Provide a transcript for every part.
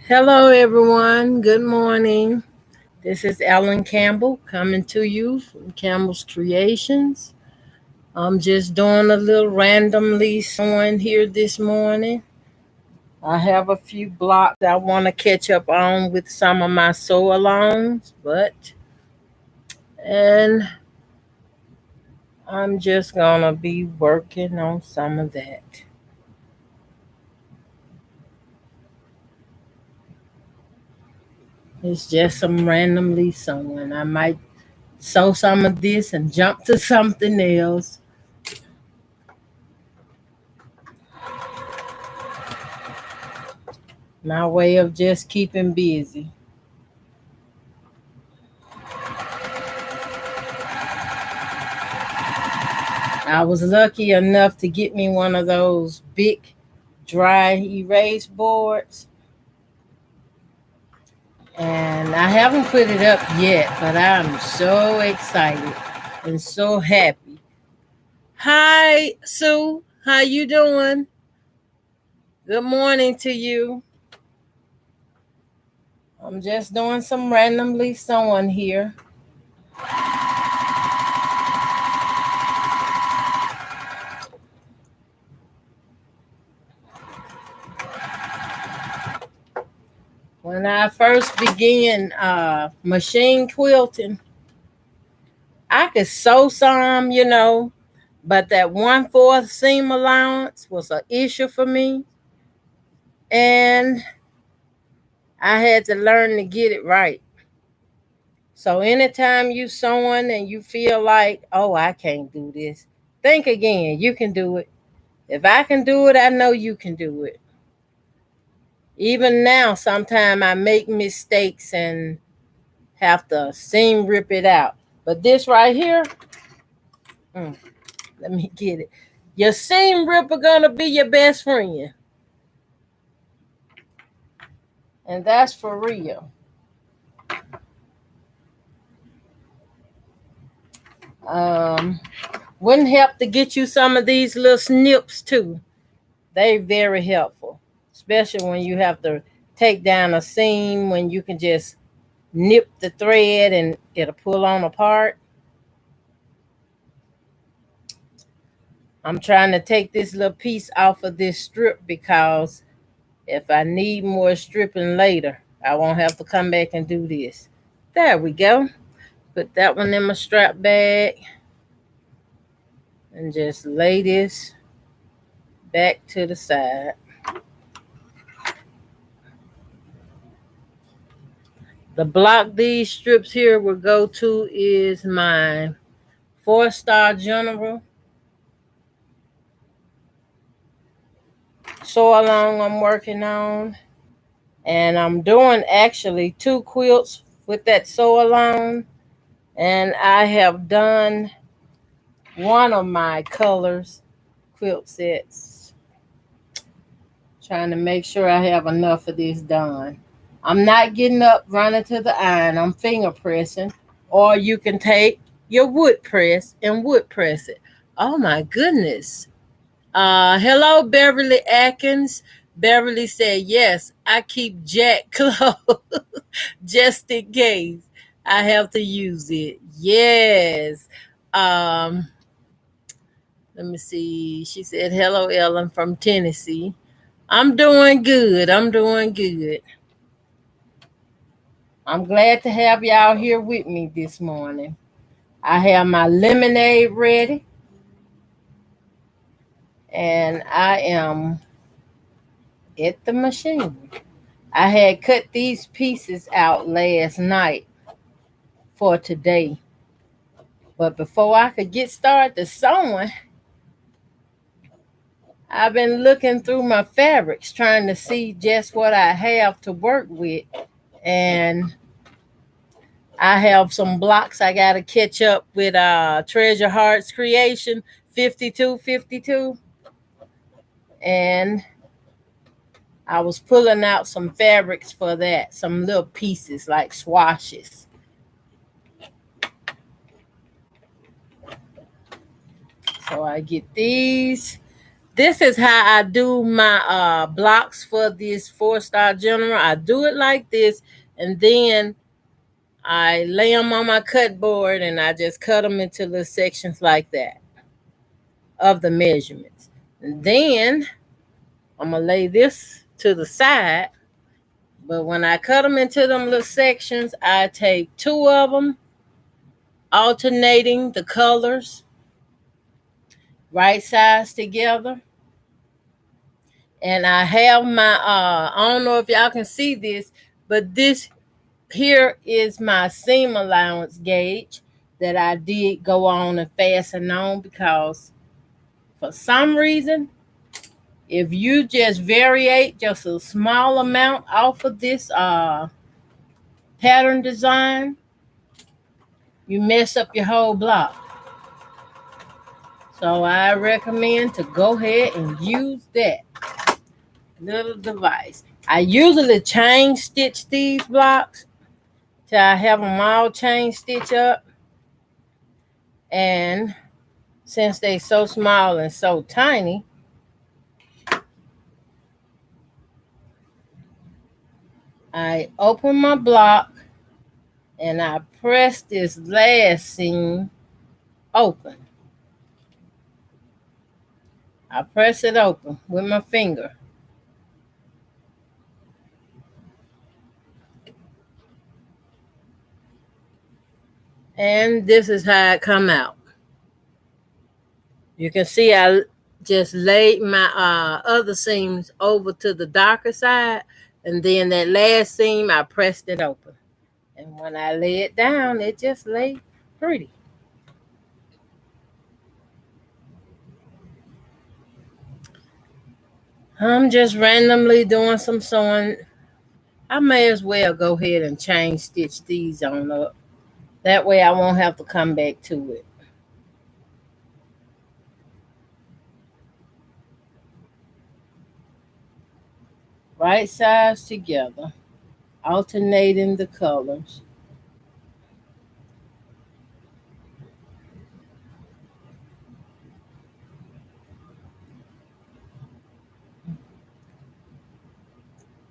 Hello, everyone. Good morning. This is Ellen Campbell coming to you from Campbell's Creations. I'm just doing a little randomly sewing here this morning. I have a few blocks I want to catch up on with some of my sew alongs, and I'm just gonna be working on some of that. It's just some randomly sewing. I might sew some of this and jump to something else. My way of just keeping busy. I was lucky enough to get me one of those big dry erase boards, and I haven't put it up yet, but I'm so excited and so happy. Hi, Sue. How you doing? Good morning to you. I'm just doing some randomly sewing here. When I first began machine quilting, I could sew some, but that 1/4 seam allowance was an issue for me, and I had to learn to get it right. So anytime you sewing and you feel like, oh, I can't do this, think again. You can do it. If I can do it, I know you can do it. Even now, sometimes I make mistakes and have to seam rip it out. But this right here, mm, let me get it. Your seam ripper gonna be your best friend, and that's for real. Um, wouldn't help to get you some of these little snips too. They very helpful, especially when you have to take down a seam when you can just nip the thread and it'll pull on apart. I'm trying to take this little piece off of this strip because if I need more stripping later, I won't have to come back and do this. There we go. Put that one in my strap bag and just lay this back to the side. The block these strips here will go to is my 4-star general sew along I'm working on. And I'm doing actually 2 quilts with that sew along. And I have done one of my colors quilt sets. Trying to make sure I have enough of this done. I'm not getting up running to the iron. I'm finger pressing. Or you can take your wood press and wood press it. Oh my goodness. Hello, Beverly Atkins. Beverly said, yes, I keep Jack close just in case I have to use it. Yes. Um, Let me see. She said, hello, Ellen from Tennessee. I'm doing good. I'm doing good. I'm glad to have y'all here with me this morning. I have my lemonade ready, and I am at the machine. I had cut these pieces out last night for today, but before I could get started sewing, I've been looking through my fabrics trying to see just what I have to work with, and I have some blocks I got to catch up with Treasure Hearts Creation 5252, and I was pulling out some fabrics for that, some little pieces like swashes. So I get these This is how I do my blocks for this 4-star general. I do it like this, and then I lay them on my cut board and I just cut them into little sections like that of the measurements. And then I'm going to lay this to the side. But when I cut them into them little sections, I take 2 of them, alternating the colors, right sides together. And I have my, I don't know if y'all can see this, but this here is my seam allowance gauge that I did go on and fasten on, because for some reason, if you just variate just a small amount off of this pattern design, you mess up your whole block. So I recommend to go ahead and use that little device. I usually chain stitch these blocks till I have them all chain stitch up. And since they so small and so tiny, I open my block and I press this last seam open. I press it open with my finger. And this is how it come out. You can see I just laid my other seams over to the darker side, and then that last seam I pressed it open. And when I lay it down, it just lay pretty. I'm just randomly doing some sewing. I may as well go ahead and chain stitch these on up. That way I won't have to come back to it. Right sides together, alternating the colors.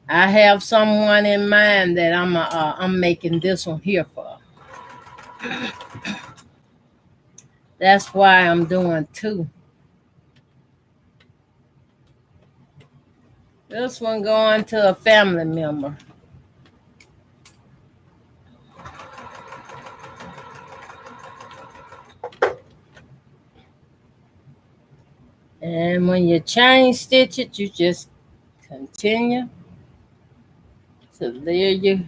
I have someone in mind that I'm making this one here for. That's why I'm doing 2. This one going to a family member. And when you chain stitch it, you just continue to layer your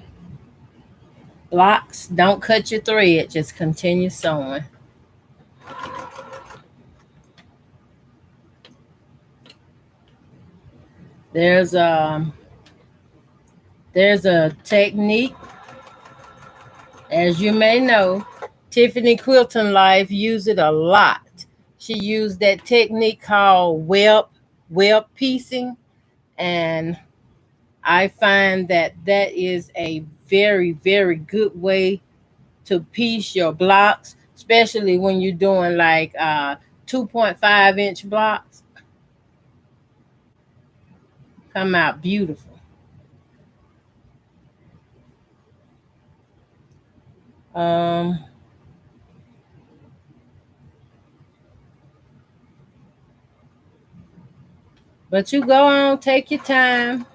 blocks. Don't cut your thread, just continue sewing. There's a technique, as you may know, Tiffany Quilton Life used it a lot. She used that technique called web piecing, and I find that that is a very, very good way to piece your blocks, especially when you're doing like 2.5-inch blocks. Come out beautiful. Um, but you go on, take your time.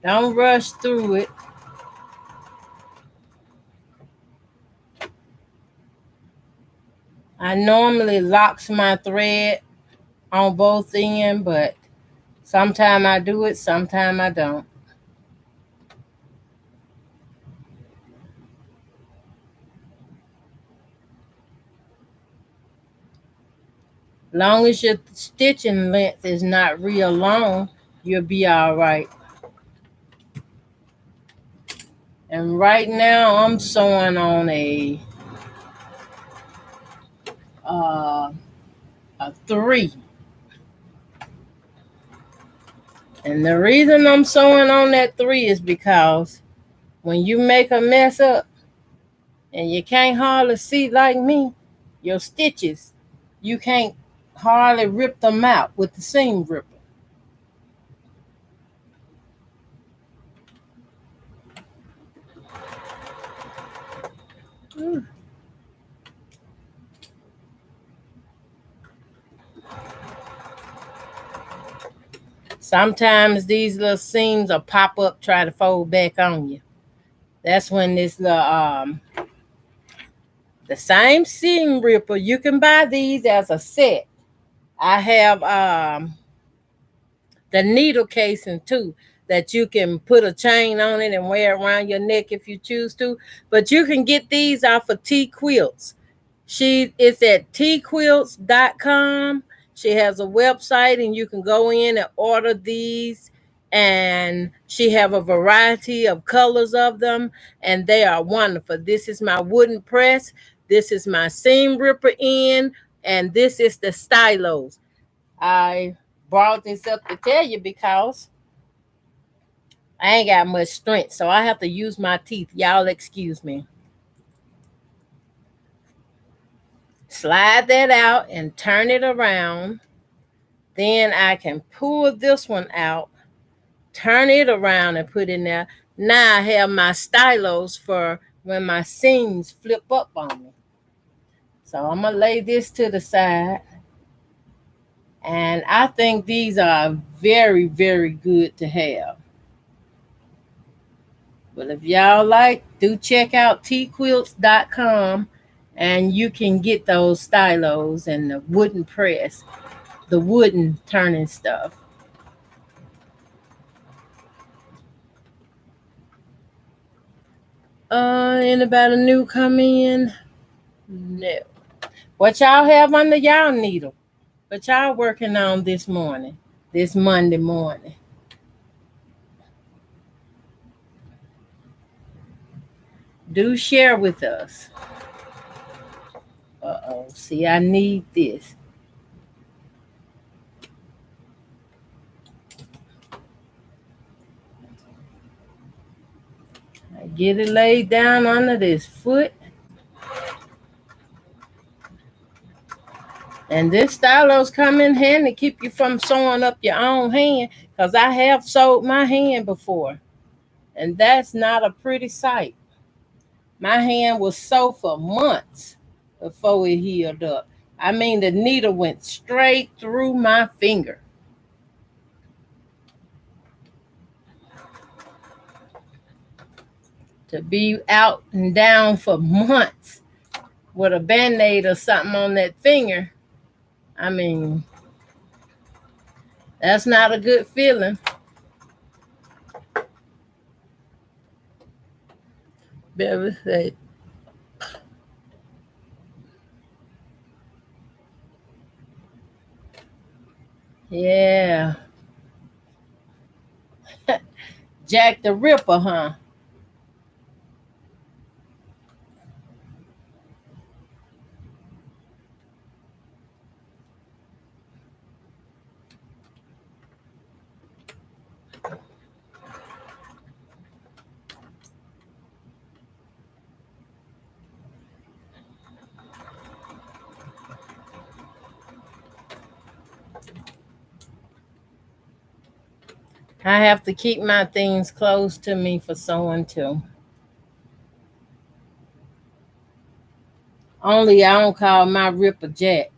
Don't rush through it. I normally locks my thread on both ends, but sometimes I do it, sometimes I don't. Long as your stitching length is not real long, you'll be all right. And right now I'm sewing on uh, a 3. And the reason I'm sewing on that 3 is because when you make a mess up and you can't hardly see like me, your stitches, you can't hardly rip them out with the seam ripper. Sometimes these little seams will pop up, try to fold back on you. That's when this the same seam ripper, you can buy these as a set. I have the needle casing too, that you can put a chain on it and wear it around your neck if you choose to. But you can get these off of T Quilts. She is at tquilts.com. She has a website and you can go in and order these, and she have a variety of colors of them, and they are wonderful. This is my wooden press, this is my seam ripper end, and this is the stylos. I brought this up to tell you because I ain't got much strength, so I have to use my teeth. Y'all excuse me. Slide that out and turn it around. Then I can pull this one out, turn it around and put it in there. Now I have my stylos for when my seams flip up on me. So I'm going to lay this to the side. And I think these are very, very good to have. But if y'all like, do check out tquilts.com and you can get those stylos and the wooden press, the wooden turning stuff. Anybody new come in? No. What y'all have under y'all needle? What y'all working on this morning? This Monday morning? Do share with us. See, I need this. I get it laid down under this foot. And this stylos come in handy to keep you from sewing up your own hand, because I have sewed my hand before. And that's not a pretty sight. My hand was sore for months before it healed up. I mean, the needle went straight through my finger. To be out and down for months with a Band-Aid or something on that finger, I mean, that's not a good feeling. Better say. Yeah. Jack the Ripper, huh? I have to keep my things close to me for sewing too. Only I don't call my Ripper Jack.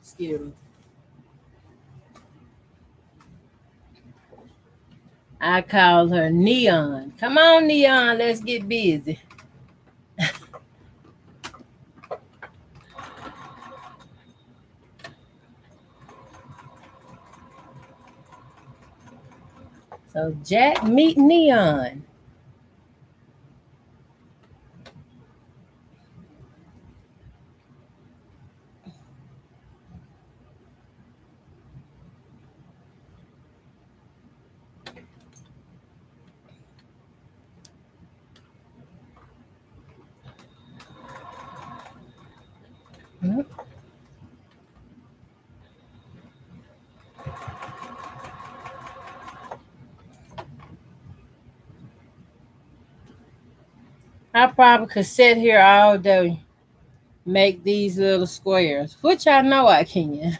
Excuse me. I call her Neon. Come on, Neon, let's get busy. So Jack meet Neon. I probably could sit here all day make these little squares, which I know I can.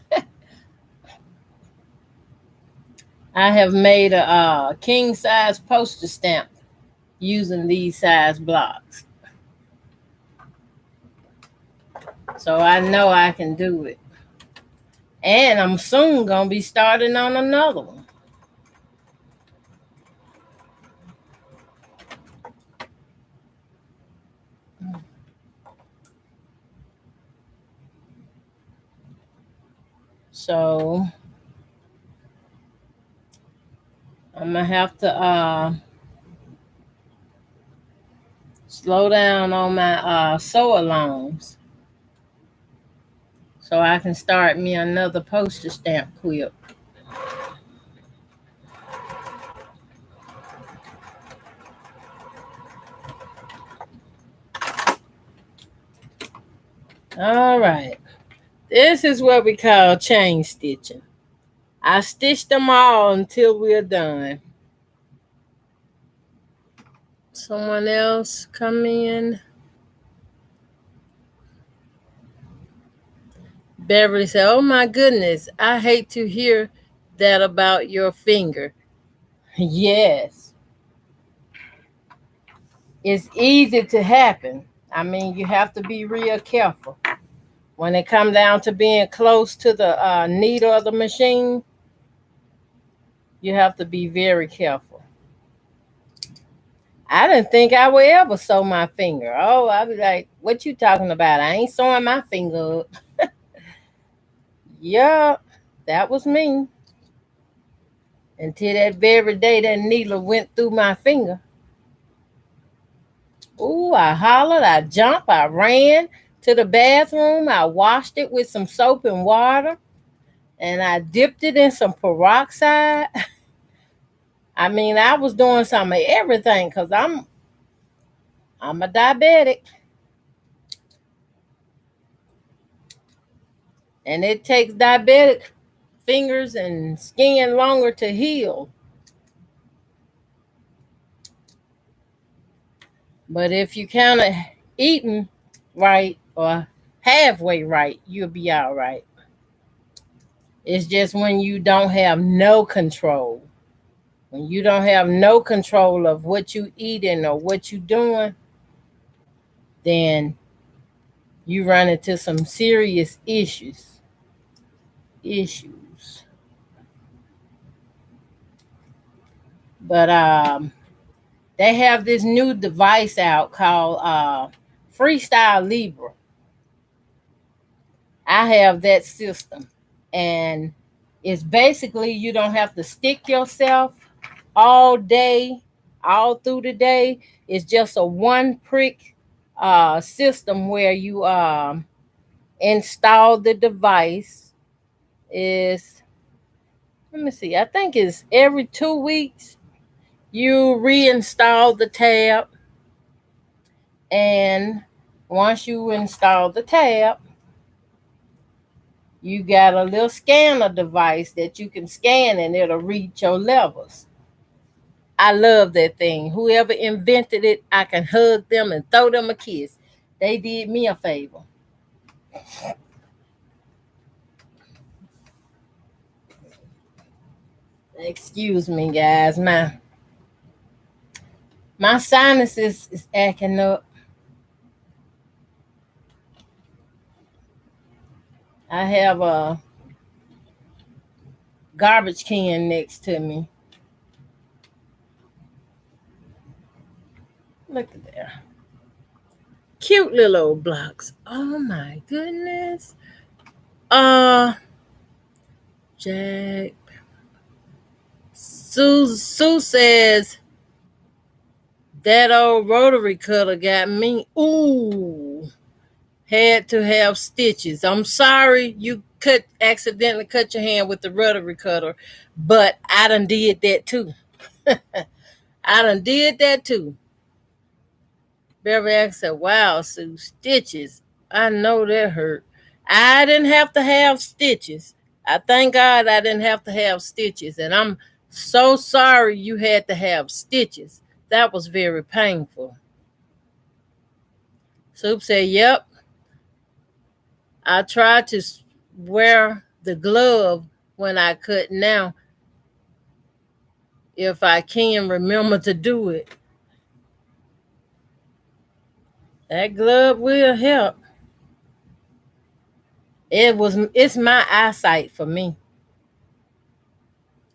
I have made a king size postage stamp using these size blocks. So I know I can do it. And I'm soon going to be starting on another one. So I'm going to have to slow down on my sew alongs so I can start me another postage stamp quilt. All right. This is what we call chain stitching. I stitched them all until we're done. Someone else come in. Beverly said, "Oh my goodness, I hate to hear that about your finger." Yes, it's easy to happen. I mean, you have to be real careful. When it comes down to being close to the needle of the machine, you have to be very careful. I didn't think I would ever sew my finger. Oh, I was like, what you talking about? I ain't sewing my finger up. Yeah, that was me. Until that very day that needle went through my finger. Ooh, I hollered, I jumped, I ran to the bathroom. I washed it with some soap and water, and I dipped it in some peroxide. I mean, I was doing some of everything because I'm a diabetic. And it takes diabetic fingers and skin longer to heal. But if you kind of eating right or halfway right, you'll be all right. It's just when you don't have no control. When you don't have no control of what you eating or what you doing, then you run into some serious issues. But they have this new device out called Freestyle Libra. I have that system, and it's basically you don't have to stick yourself all day, all through the day. It's just a one prick system where you install the device. Is let me see, I think it's every 2 weeks you reinstall the tab, and once you install the tab, you got a little scanner device that you can scan and it'll read your levels. I love that thing. Whoever invented it, I can hug them and throw them a kiss. They did me a favor. Excuse me, guys. My sinuses is acting up. I have a garbage can next to me. Look at there. Cute little old blocks. Oh my goodness. Jack. Sue says that old rotary cutter got me. Ooh. Had to have stitches. I'm sorry you accidentally cut your hand with the rotary cutter, but I done did that too. I done did that too. Beverly said, "Wow, Sue, stitches. I know that hurt. I didn't have to have stitches. I thank God I didn't have to have stitches. And I'm so sorry you had to have stitches. That was very painful." Soup said, "Yep. I tried to wear the glove when I could now, if I can remember to do it. That glove will help. It's my eyesight for me.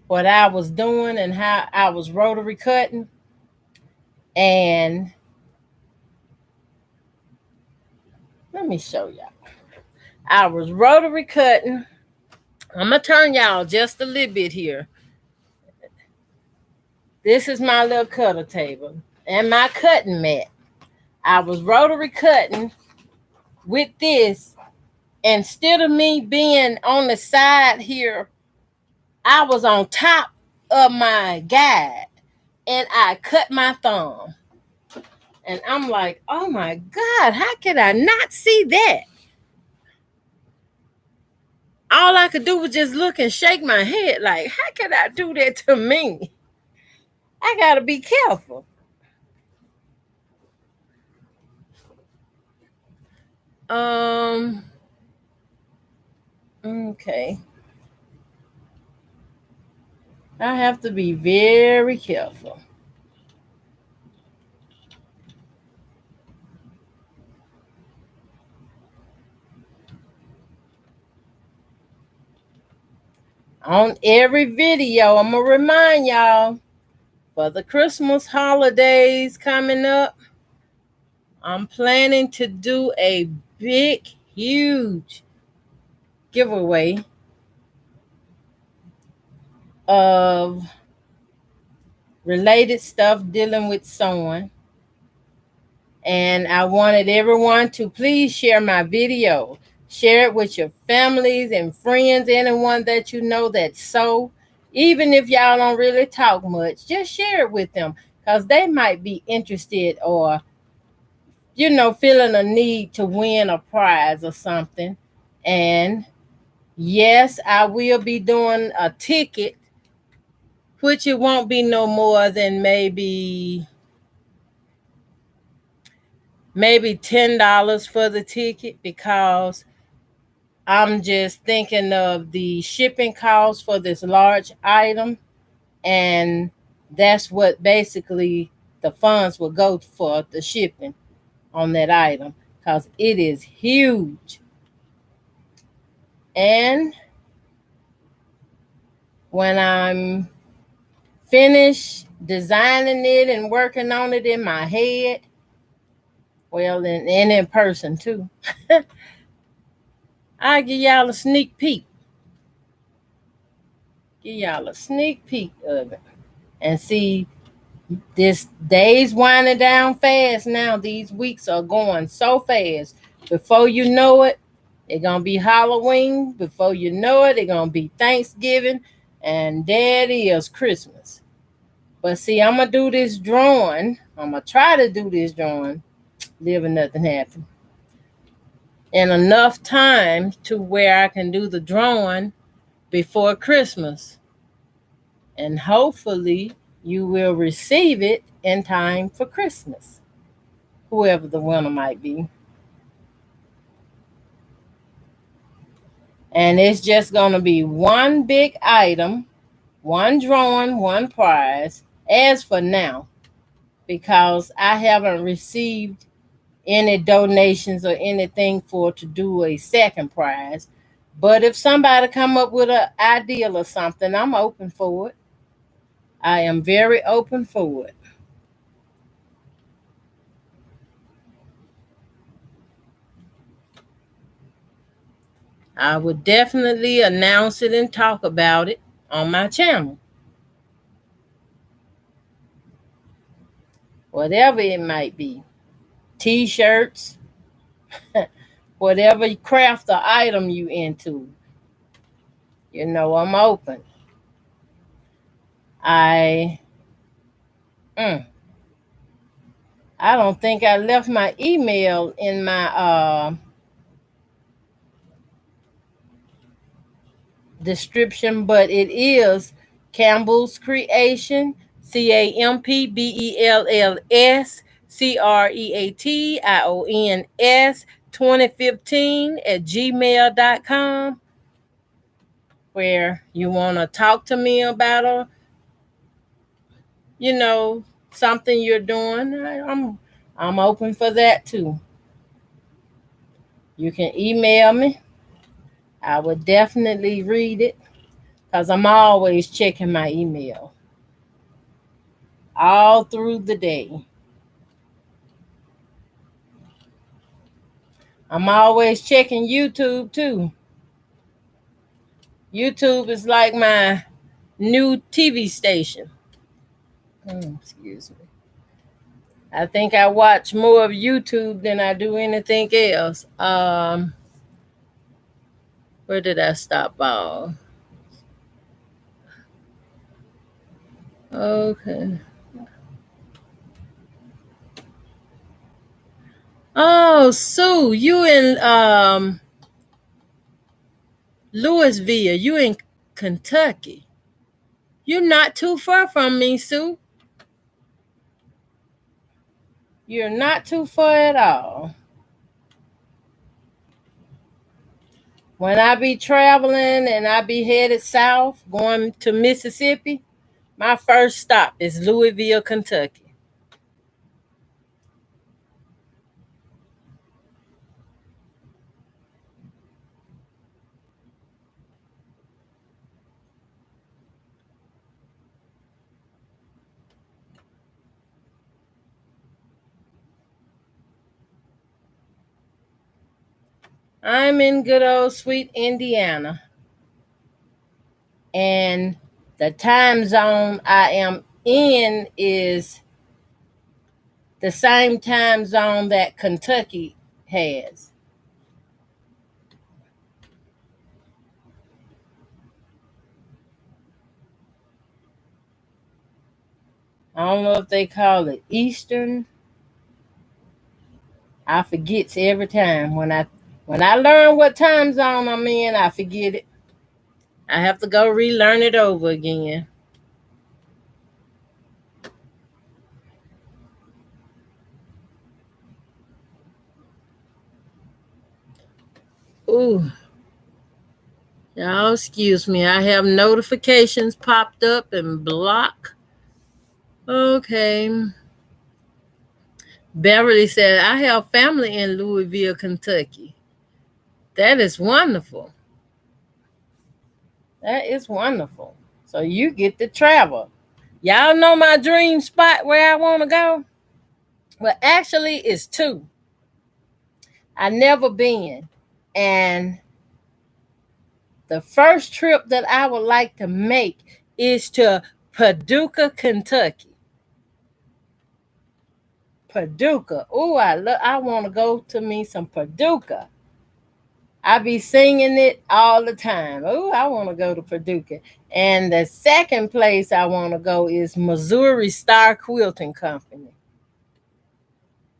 What I was doing and how I was rotary cutting, and let me show y'all. I was rotary cutting. I'm gonna turn y'all just a little bit here. This is my little cutter table and my cutting mat. I was rotary cutting with this. Instead of me being on the side here, I was on top of my guide and I cut my thumb. And I'm like, oh my God, how could I not see that? All I could do was just look and shake my head like, how could I do that to me? I gotta be careful. Okay. I have to be very careful. On every video, I'm gonna remind y'all, for the Christmas holidays coming up, I'm planning to do a big, huge giveaway of related stuff dealing with sewing. And I wanted everyone to please share my video. Share it with your families and friends, anyone that you know that sew. Even if y'all don't really talk much, just share it with them because they might be interested or, feeling a need to win a prize or something. And yes, I will be doing a ticket, which it won't be no more than maybe $10 for the ticket, because I'm just thinking of the shipping costs for this large item, and that's what basically the funds will go for, the shipping on that item, because it is huge. And when I'm finished designing it and working on it in my head, well, and in person too, I'll give y'all a sneak peek. Give y'all a sneak peek of it. And see, this day's winding down fast now. These weeks are going so fast. Before you know it, it's going to be Halloween. Before you know it, it's going to be Thanksgiving. And there it is, Christmas. But see, I'm going to do this drawing. I'm going to try to do this drawing. Live and nothing happen. In enough time to where I can do the drawing before Christmas. And hopefully you will receive it in time for Christmas, whoever the winner might be. And it's just going to be one big item, one drawing, one prize, as for now, because I haven't received any donations or anything to do a second prize. But if somebody come up with an idea or something, I'm open for it. I am very open for it. I would definitely announce it and talk about it on my channel. Whatever it might be. T-shirts, whatever craft or item you into. I'm open. I don't think I left my email in my description, but it is Campbell's Creation, CampbellsCreations 2015@gmail.com, where you want to talk to me about something you're doing. I'm open for that too. You can email me. I would definitely read it because I'm always checking my email all through the day. I'm always checking YouTube too. YouTube is like my new TV station. Excuse me. I think I watch more of YouTube than I do anything else. Where did I stop by? Okay. Oh, Sue, you in Louisville. You in Kentucky. You're not too far from me, Sue. You're not too far at all. When I be traveling and I be headed south, going to Mississippi, my first stop is Louisville, Kentucky. I'm in good old sweet Indiana. And the time zone I am in is the same time zone that Kentucky has. I don't know if they call it Eastern. I forget every time. When I learn what time zone I'm in, I forget it. I have to go relearn it over again. Ooh. Y'all excuse me. I have notifications popped up and block. Okay. Beverly said, I have family in Louisville, Kentucky. That is wonderful. That is wonderful. So you get to travel. Y'all know my dream spot where I want to go? Well, actually, it's two. I never been. And the first trip that I would like to make is to Paducah, Kentucky. Paducah. Oh, I want to go to me some Paducah. I be singing it all the time. Oh, I want to go to Paducah. And the second place I want to go is Missouri Star Quilting Company.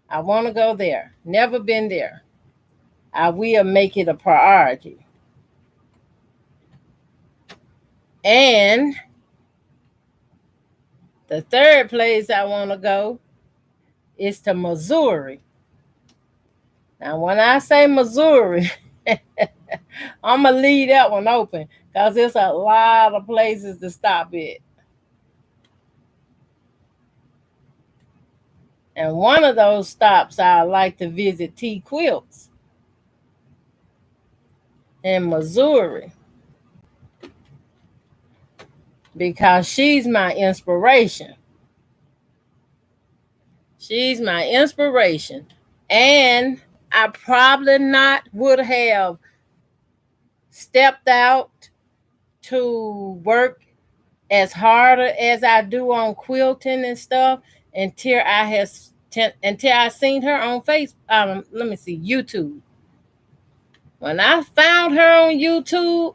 I want to go there. Never been there. I will make it a priority. And the third place I want to go is to Missouri. Now, when I say Missouri, I'm going to leave that one open because there's a lot of places to stop at. And one of those stops, I like to visit T. Quilts in Missouri because she's my inspiration. She's my inspiration. And I probably not would have stepped out to work as hard as I do on quilting and stuff until I seen her on YouTube. When I found her on YouTube,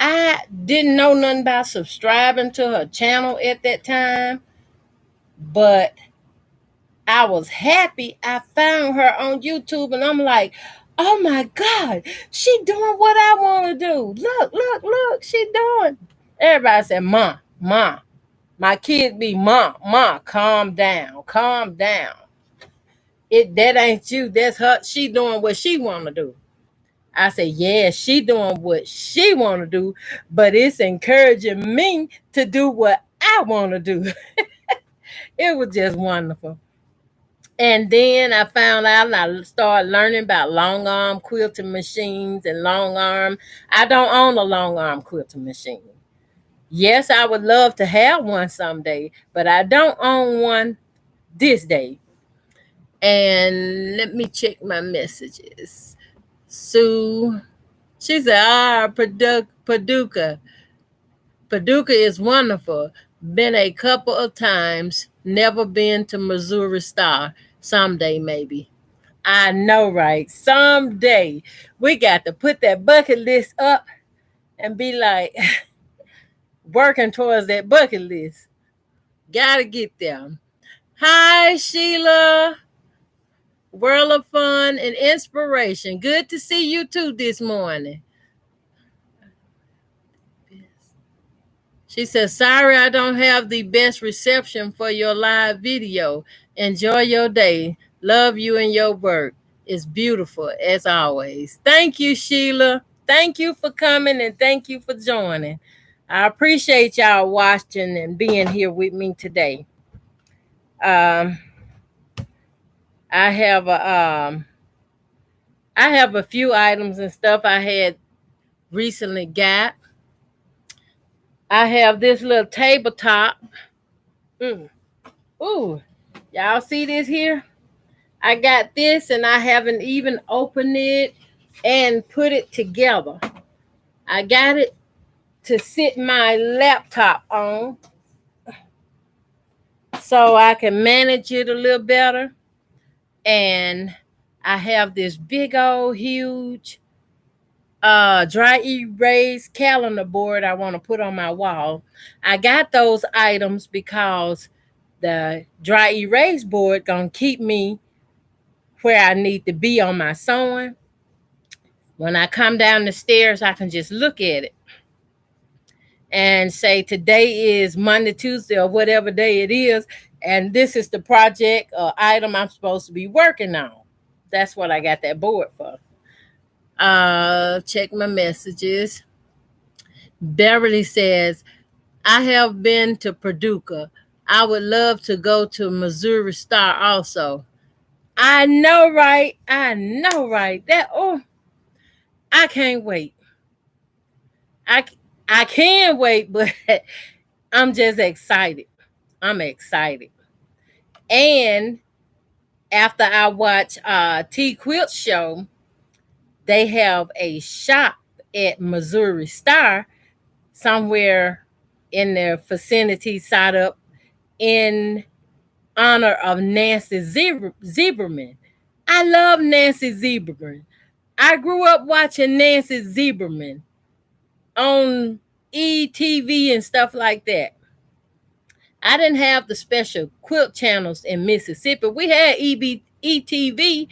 I didn't know nothing about subscribing to her channel at that time, but I was happy I found her on YouTube, and I'm like, oh my God, she doing what I want to do. Look, she doing. Everybody said, Ma. My kids be, Ma, calm down. That ain't you. That's her. She doing what she want to do. I said, yeah, she doing what she want to do, but it's encouraging me to do what I want to do. It was just wonderful. And then I found out and I started learning about long arm quilting machines and long arm. I don't own a long arm quilting machine. Yes, I would love to have one someday, but I don't own one this day. And let me check my messages. Sue, she said, Paducah. Paducah is wonderful. Been a couple of times. Never been to Missouri Star. Someday, maybe. I know, right? Someday we got to put that bucket list up and be like working towards that bucket list. Gotta get there. Hi, Sheila. World of fun and inspiration. Good to see you too this morning. She says, sorry I don't have the best reception for your live video. Enjoy your day. Love you and your work. It's beautiful as always. Thank you, Sheila. Thank you for coming and thank you for joining. I appreciate y'all watching and being here with me today. Um, I have a few items and stuff I had recently got. I have this little tabletop. Ooh, y'all see this here? I got this and I haven't even opened it and put it together. I got it to sit my laptop on so I can manage it a little better. And I have this big old huge dry erase calendar board I want to put on my wall. I got those items because the dry erase board gonna keep me where I need to be on my sewing. When I come down the stairs, I can just look at it and say today is Monday, Tuesday, or whatever day it is, and this is the project or item I'm supposed to be working on. That's what I got that board for. Check my messages. Beverly says, I have been to Paducah. I would love to go to Missouri Star also. I know, right? I know, right? I can't wait. I can wait, but I'm just excited. I'm excited. And after I watch T Quilt show, they have a shop at Missouri Star somewhere in their vicinity set up in honor of Nancy Zieberman. I love Nancy Zieberman. I grew up watching Nancy Zieberman on ETV and stuff like that. I didn't have the special quilt channels in Mississippi. We had ETV,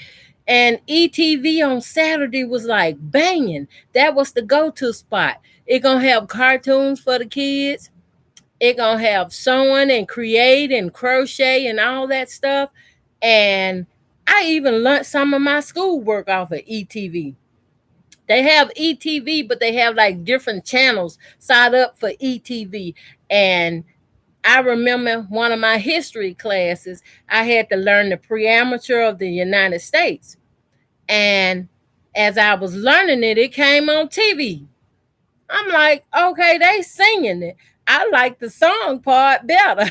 and ETV on Saturday was like banging. That was the go-to spot. It gonna have cartoons for the kids. It gonna have sewing and create and crochet and all that stuff. And I even learned some of my schoolwork off of ETV. They have ETV, but they have like different channels set up for ETV. And I remember one of my history classes, I had to learn the preamature of the United States. And as I was learning it, it came on TV. I'm like, okay, they singing it. I like the song part better.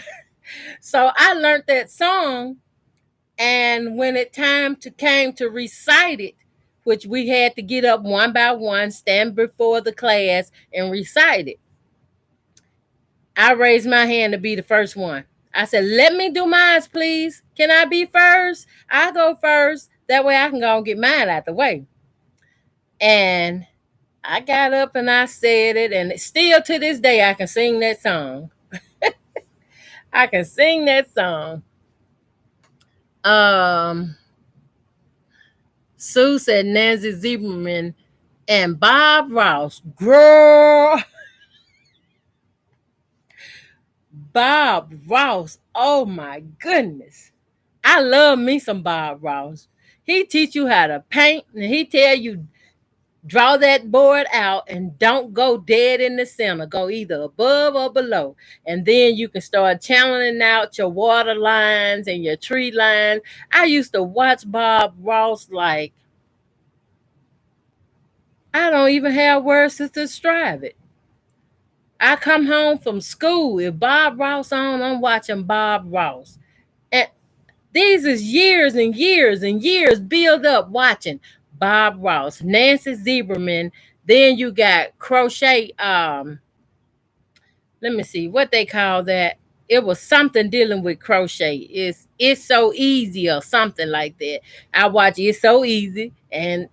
So I learned that song. And when it came to recite it, which we had to get up one by one, stand before the class and recite it, I raised my hand to be the first one. I said, let me do mine, please. Can I be first? I'll go first. That way I can go and get mine out the way. And I got up and I said it. And still to this day, I can sing that song. I can sing that song. Sue said Nancy Zieberman and Bob Ross. Girl. Bob Ross. Oh my goodness. I love me some Bob Ross. He teach you how to paint, and he tell you draw that board out and don't go dead in the center. Go either above or below. And then you can start channeling out your water lines and your tree lines. I used to watch Bob Ross like I don't even have words to describe it. I come home from school. If Bob Ross on, I'm watching Bob Ross. And these is years and years and years build up watching Bob Ross, Nancy Zieberman. Then you got crochet. Let me see what they call that. It was something dealing with crochet. It's so easy or something like that. I watch It's So Easy and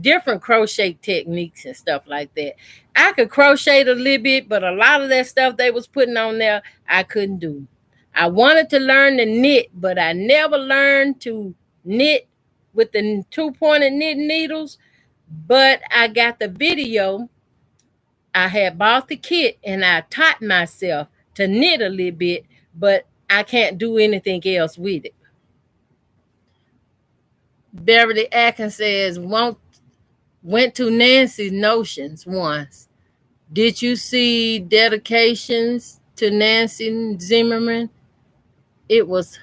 different crochet techniques and stuff like that. I could crochet a little bit, but a lot of that stuff they was putting on there, I couldn't do. I wanted to learn to knit, but I never learned to knit with the two-pointed knitting needles. But I got the video. I had bought the kit and I taught myself to knit a little bit, but I can't do anything else with it. Beverly Atkins says, went to Nancy's Notions once. Did you see dedications to Nancy Zimmerman? It was,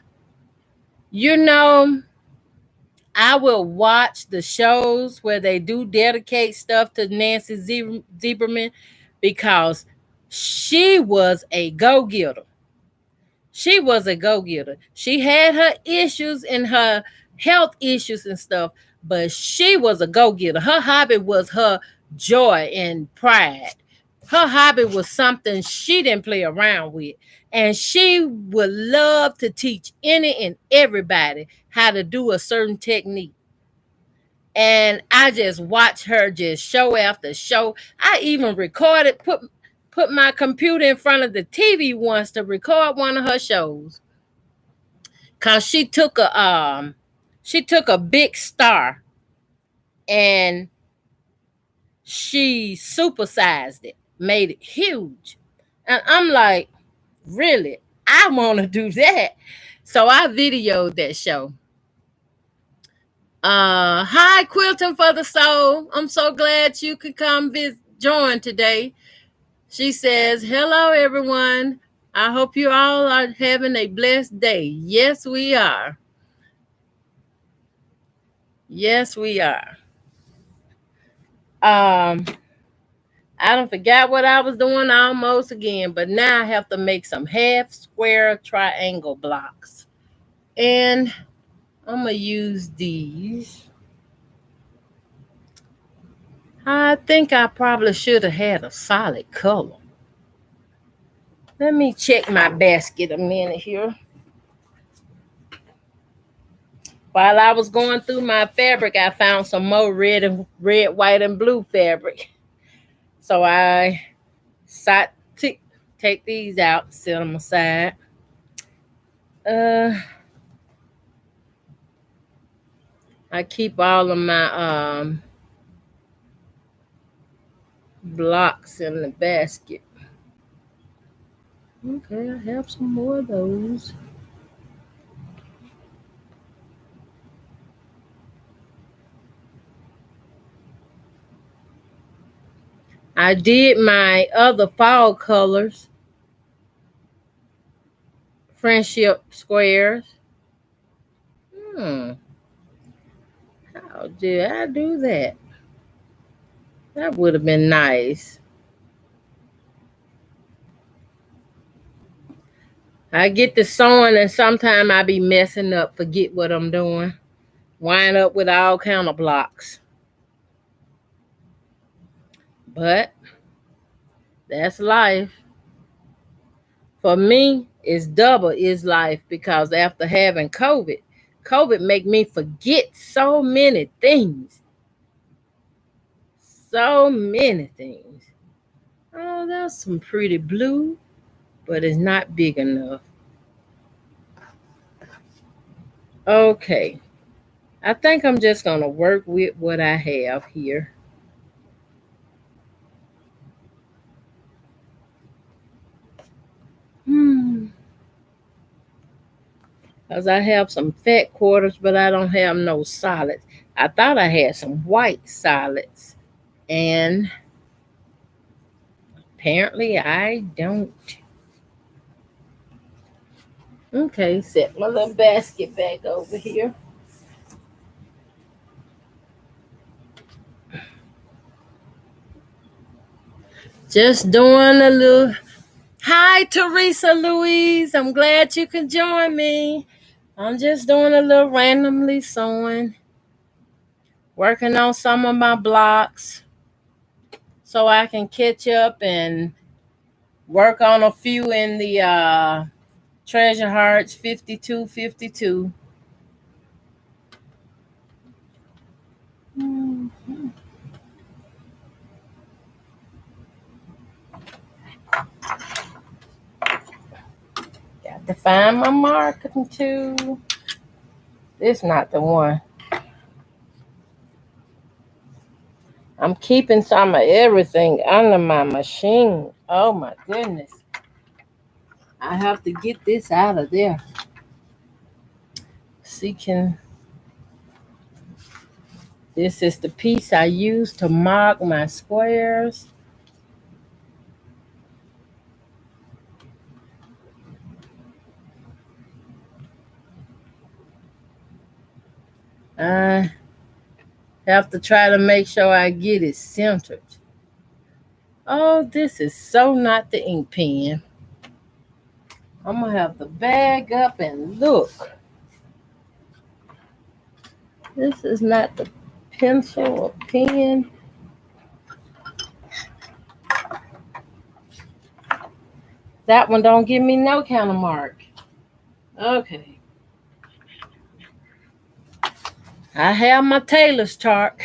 you know, I will watch the shows where they do dedicate stuff to Nancy Zimmerman because she was a go-getter. She was a go-getter. She had her issues and her health issues and stuff, but she was a go-getter. Her hobby was her joy and pride. Her hobby was something she didn't play around with. And she would love to teach any and everybody how to do a certain technique. And I just watched her just show after show. I even recorded, put my computer in front of the TV once to record one of her shows. Cause she took a big star and she supersized it, made it huge. And I'm like, really? I want to do that. So I videoed that show. Hi, Quilting for the Soul. I'm so glad you could come join today. She says, hello, everyone. I hope you all are having a blessed day. Yes, we are. Yes, we are. I don't forget what I was doing almost again, but now I have to make some half square triangle blocks. And I'm going to use these. I think I probably should have had a solid color. Let me check my basket a minute here. While I was going through my fabric, I found some more red, white, and blue fabric. So I take these out, set them aside. I keep all of my blocks in the basket. Okay, I have some more of those. I did my other fall colors, friendship squares. How did I do that? That would have been nice. I get to sewing and sometimes I be messing up, forget what I'm doing. Wind up with all kind of blocks. But that's life. For me, it's double is life because after having COVID make me forget so many things. So many things. Oh, that's some pretty blue, but it's not big enough. Okay. I think I'm just going to work with what I have here. because I have some fat quarters, but I don't have no solids. I thought I had some white solids, and apparently I don't. Okay, set my little basket back over here. Just doing a little. Hi, Teresa Louise. I'm glad you could join me. I'm just doing a little randomly sewing, working on some of my blocks so I can catch up and work on a few in the Treasure Hearts 5252. Got to find my marking too. This not the one. I'm keeping some of everything under my machine. Oh my goodness. I have to get this out of there. See, this is the piece I use to mark my squares. I have to try to make sure I get it centered. Oh, this is so not the ink pen. I'm going to have to bag up and look. This is not the pencil or pen. That one don't give me no kind of mark. Okay. I have my tailor's chalk.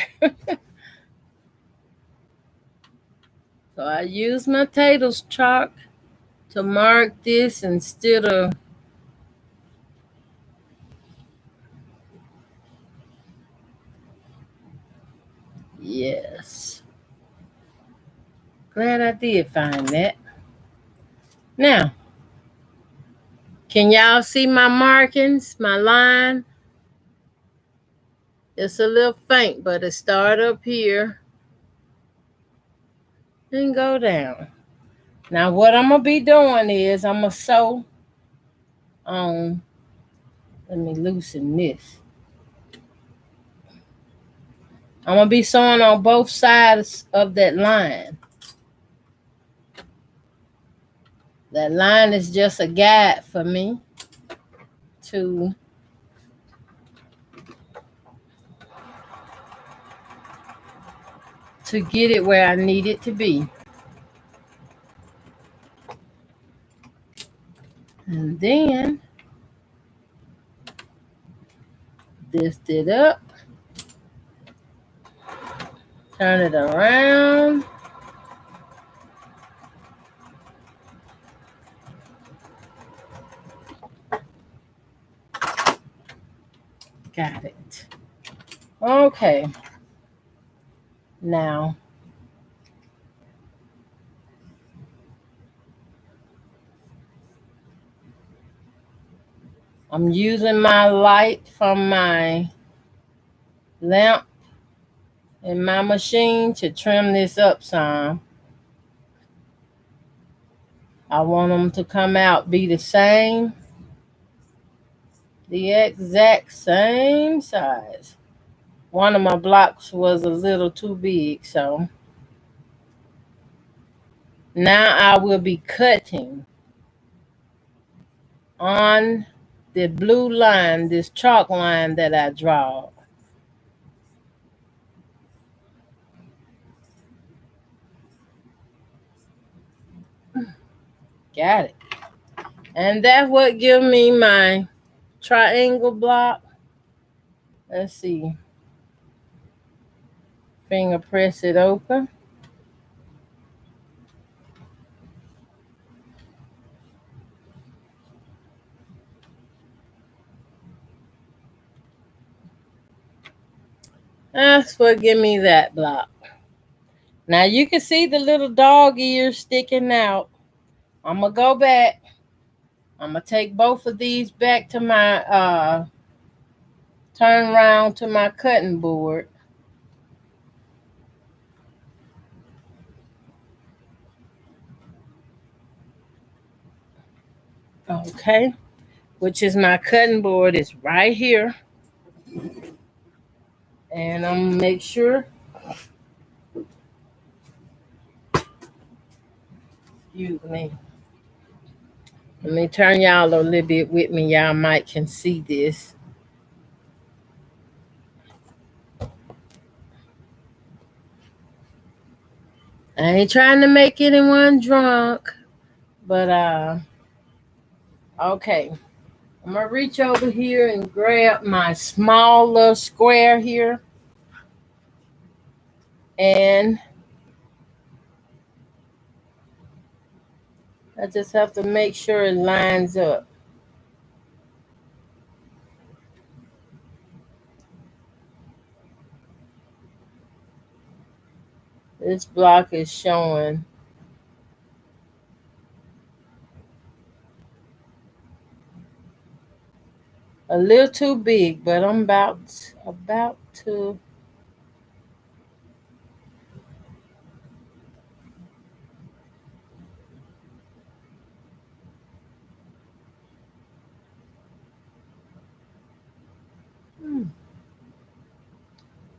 So I use my tailor's chalk to mark this instead of yes. Glad I did find that. Now, can y'all see my markings, my line? It's a little faint, but it start up here and go down. Now what I'm going to be doing is I'm going to sew on, let me loosen this. I'm going to be sewing on both sides of that line. That line is just a guide for me to get it where I need it to be. And then lift it up, turn it around. Got it. Okay. Now, I'm using my light from my lamp in my machine to trim this up some. I want them to come out, be the same, the exact same size. One of my blocks was a little too big, so now I will be cutting on the blue line, this chalk line that I draw. Got it. And that's what give me my triangle block. Let's see. Finger press it open. That's what give me that block. Now you can see the little dog ears sticking out. I'm going to go back I'm going to take both of these back to my, turn around to my cutting board. Okay, which is my cutting board is right here. And I'm going to make sure, excuse me. Let me turn y'all a little bit with me. Y'all might can see this. I ain't trying to make anyone drunk, but okay. I'm gonna reach over here and grab my small little square here, and I just have to make sure it lines up. This block is showing a little too big, but I'm about to.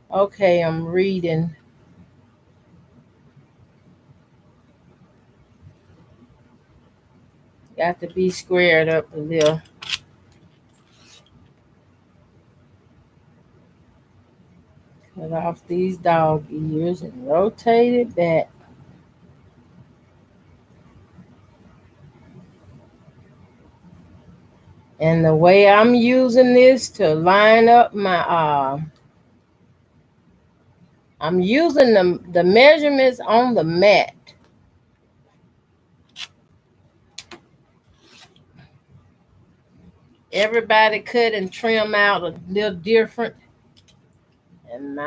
Okay, I'm reading. Got to be squared up a little. Cut off these dog ears and rotate it back. And the way I'm using this to line up my I'm using the measurements on the mat. Everybody cut and trim out a little different. And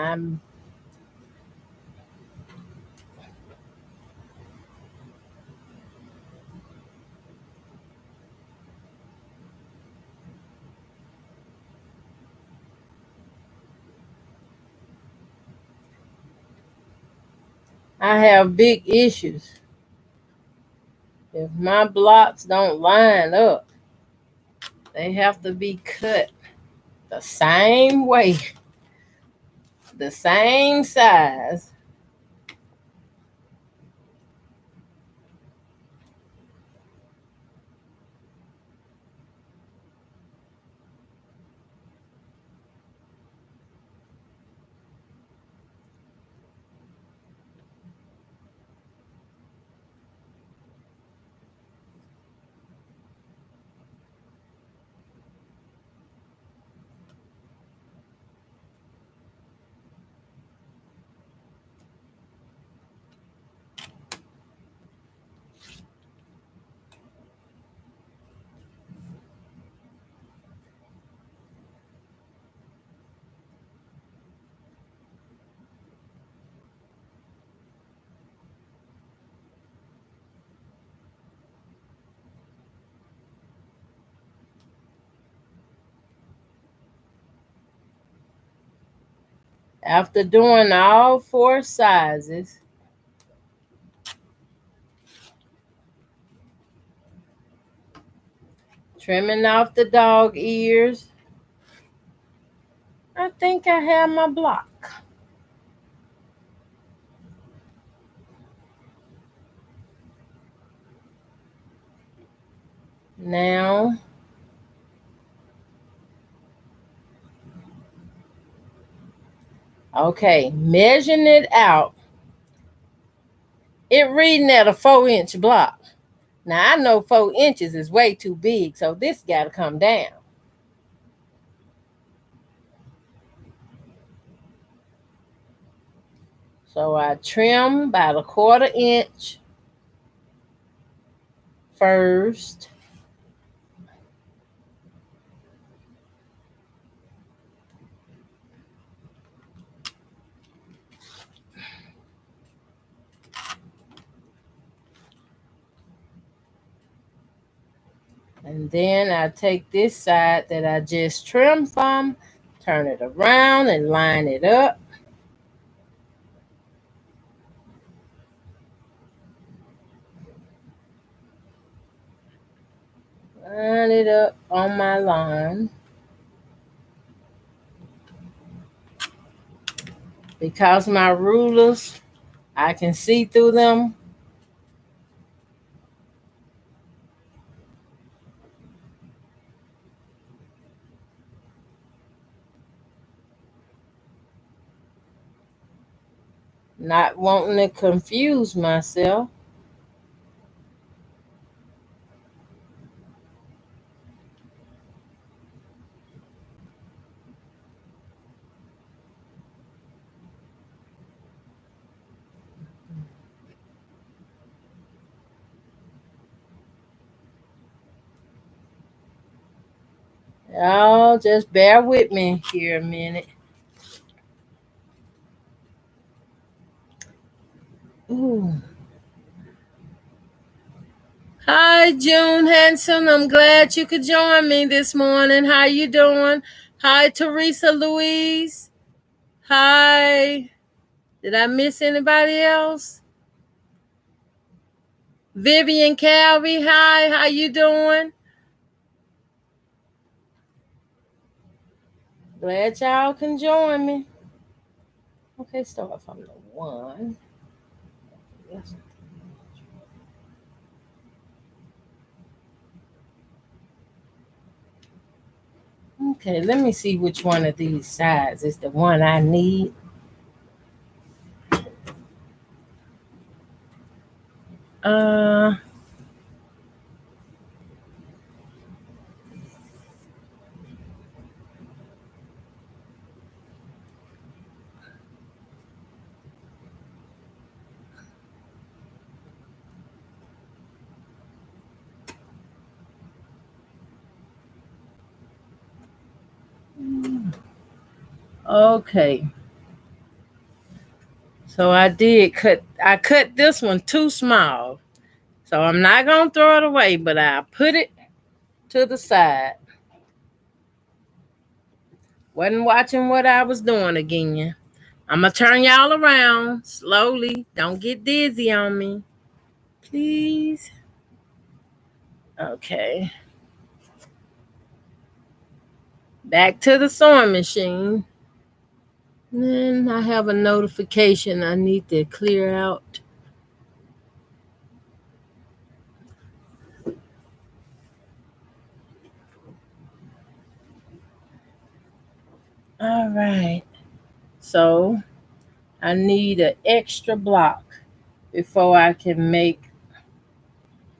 I have big issues. If my blocks don't line up, they have to be cut the same way, the same size. After doing all four sizes, trimming off the dog ears, I think I have my block. Now, okay, measuring it out. It reading at a 4-inch block. Now I know 4 inches is way too big, so this got to come down. So I trim about a 1/4 inch first. And then I take this side that I just trimmed from, turn it around and line it up. Line it up on my line. Because my rulers, I can see through them. Not wanting to confuse myself. Y'all just bear with me here a minute. Ooh. Hi, June Henson. I'm glad you could join me this morning. How you doing? Hi, Teresa Louise. Hi. Did I miss anybody else? Vivian Calvey. Hi. How you doing? Glad y'all can join me. Okay, start from the one. Yes. Okay, let me see which one of these sides is the one I need. Uh, okay. So I cut this one too small. So I'm not gonna throw it away, but I put it to the side. Wasn't watching what I was doing again. I'm gonna turn y'all around slowly. Don't get dizzy on me, please. Okay. Back to the sewing machine. Then I have a notification I need to clear out. All right. So I need an extra block before I can make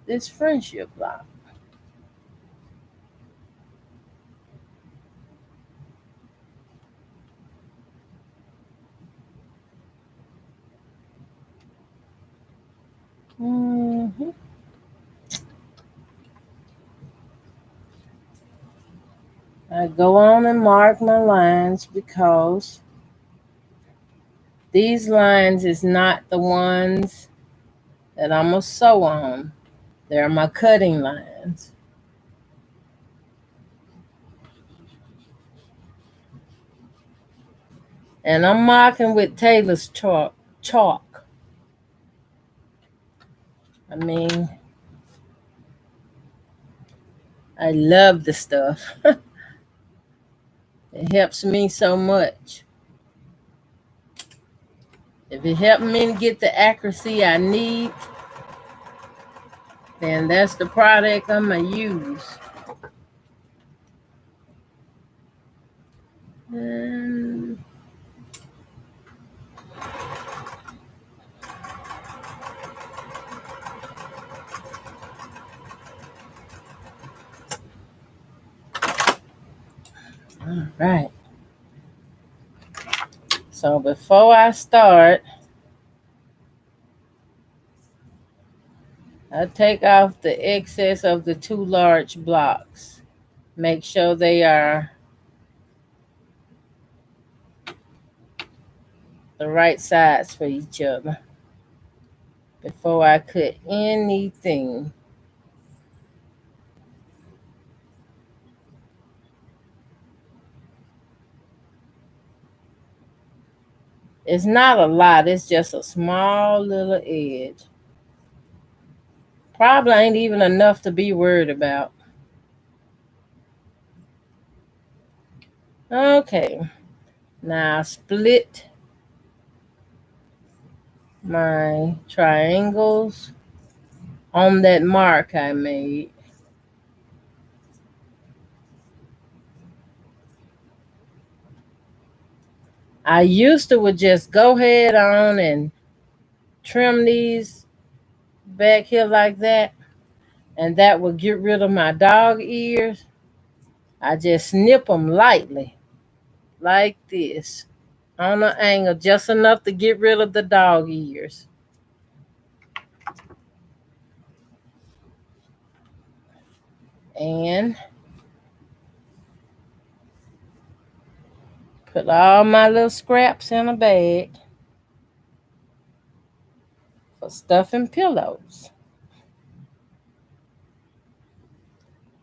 this friendship block. hmm I go on and mark my lines because these lines is not the ones that I'm going to sew on. They're my cutting lines. And I'm marking with Taylor's chalk. I mean, I love the stuff. It helps me so much. If it helps me to get the accuracy I need, then that's the product I'm going to use. And all right. So before I start, I take off the excess of the two large blocks. Make sure they are the right size for each other before I cut anything. It's not a lot. It's just a small little edge. Probably ain't even enough to be worried about. Okay. Now split my triangles on that mark I made. I used to would just go ahead on and trim these back here like that, and that would get rid of my dog ears. I just snip them lightly, like this, on an angle, just enough to get rid of the dog ears. And put all my little scraps in a bag for stuffing pillows.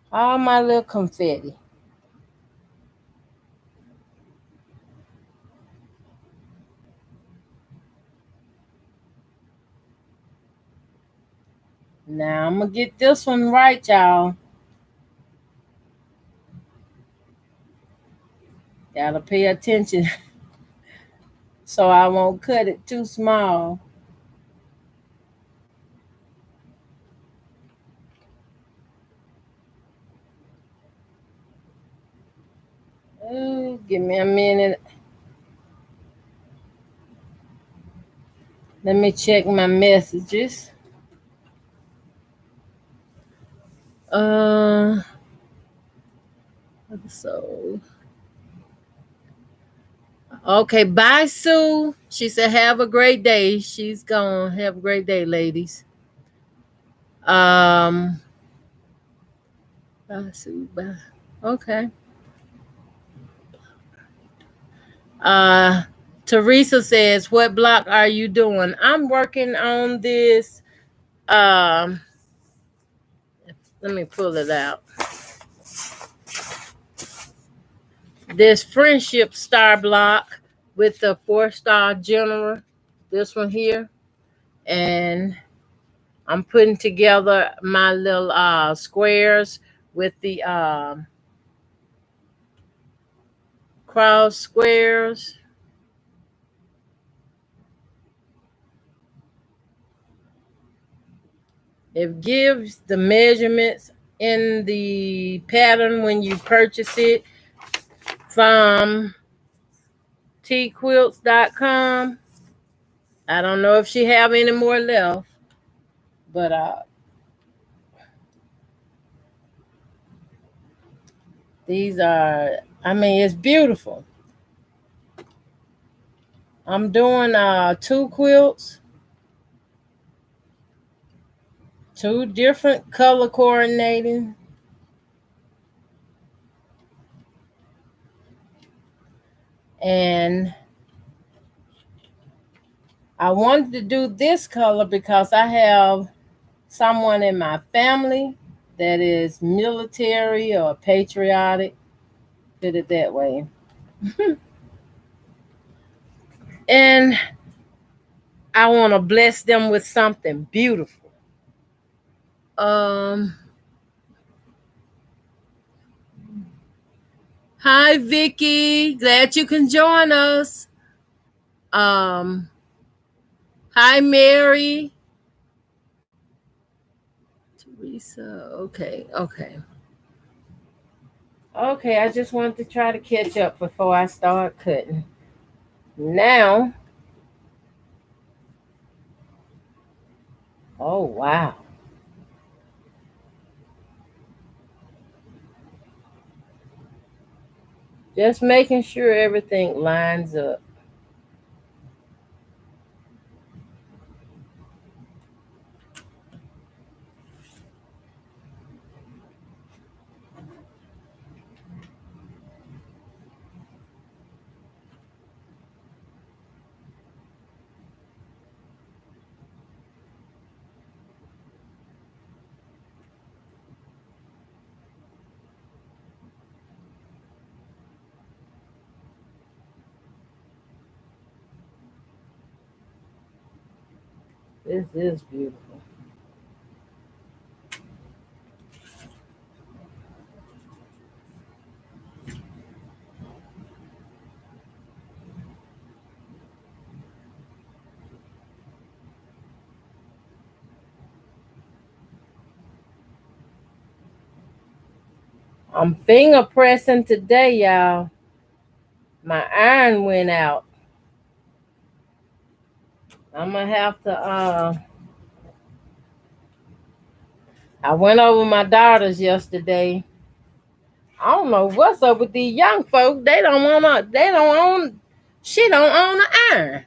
All my little confetti. Now I'm gonna get this one right, y'all. Gotta pay attention so I won't cut it too small. Ooh, give me a minute. Let me check my messages. Uh, so okay, bye, Sue. She said, "Have a great day." She's gone. Have a great day, ladies. Um, bye, Sue. Bye. Okay. Uh, Teresa says, "What block are you doing?" I'm working on this. Um, let me pull it out. This friendship star block with the 4-star general. This one here, and I'm putting together my little squares with the cross squares. It gives the measurements in the pattern when you purchase it from tquilts.com. I don't know if she have any more left, but these are, I mean, it's beautiful. I'm doing 2 quilts, 2 different color coordinating. And I wanted to do this color because I have someone in my family that is military or patriotic, put it that way. And I want to bless them with something beautiful. Um, Hi Vicky, glad you can join us. Um, Hi Mary. Teresa. Okay. Okay, I just wanted to try to catch up before I start cutting. Now, oh wow. Just making sure everything lines up. This is beautiful. I'm finger pressing today, y'all. My iron went out. I'm gonna have to I went over my daughters yesterday. I don't know what's up with these young folks. They don't own she don't own an iron.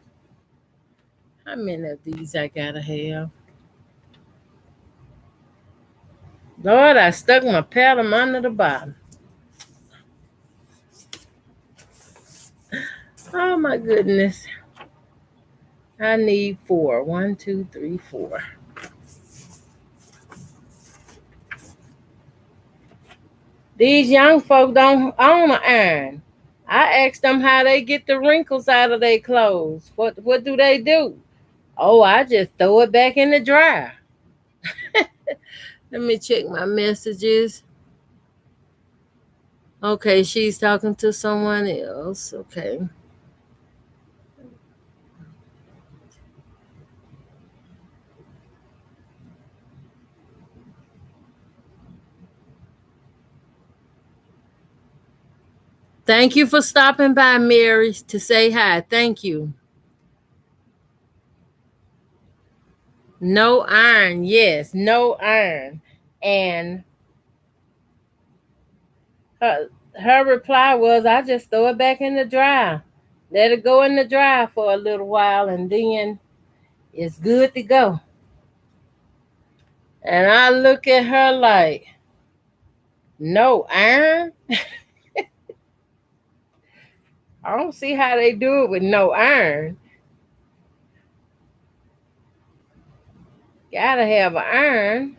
How many of these I gotta have? Lord, I stuck my paddle under the bottom. Oh my goodness. I need 4. 1, 2, 3, 4. These young folk don't own an iron. I asked them how they get the wrinkles out of their clothes. What do they do? Oh, I just throw it back in the dryer. Let me check my messages. Okay, she's talking to someone else. Okay. Thank you for stopping by, Mary, to say hi. Thank you. No iron. Yes, no iron. And her reply was, I just throw it back in the dryer. Let it go in the dryer for a little while, and then it's good to go. And I look at her like, no iron? I don't see how they do it with no iron. Gotta have an iron.